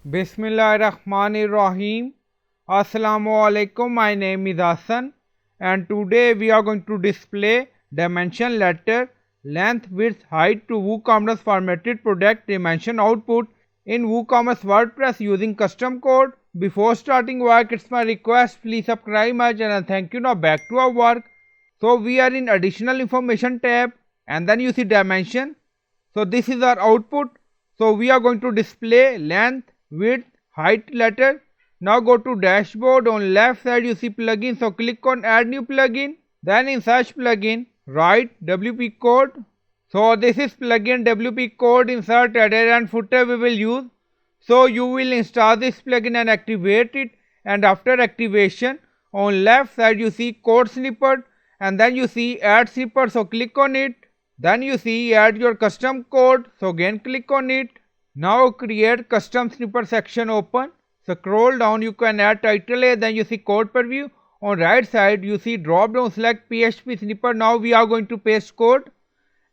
Bismillahirrahmanirrahim. Assalamu alaikum. My name is Hassan and today we are going to display dimension letter, length, width, height to WooCommerce formatted product dimension output in WooCommerce WordPress using custom code. Before starting work, it's my request, please subscribe my channel. Thank you. Now back to our work. So we are in additional information tab and then you see dimension. So this is our output. So we are going to display length, width, height letter. Now go to dashboard. On left side you see plugin. So click on add new plugin. Then in search plugin write WP code. So this is plugin WP code. Insert header and footer we will use. So you will install this plugin and activate it, and after activation on left side you see code snippet and then you see add snippet. So click on it. Then you see add your custom code. So again click on it. Now create custom snippet section open. Scroll down, you can add title A, then you see code preview. On right side you see drop down, select PHP snippet. Now we are going to paste code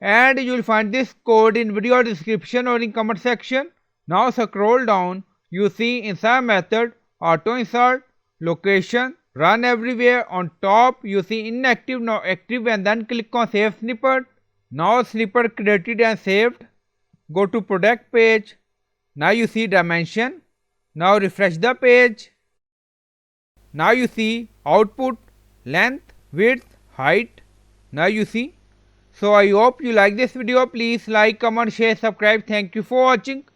and you will find this code in video description or in comment section. Now scroll down, you see insert method, auto insert, location, run everywhere. On top you see inactive, now active, and then click on save snippet. Now snippet created and saved. Go to product page. Now you see dimension. Now refresh the page. Now you see output, length, width, height. Now you see. So I hope you like this video. Please like, comment, share, subscribe. Thank you for watching.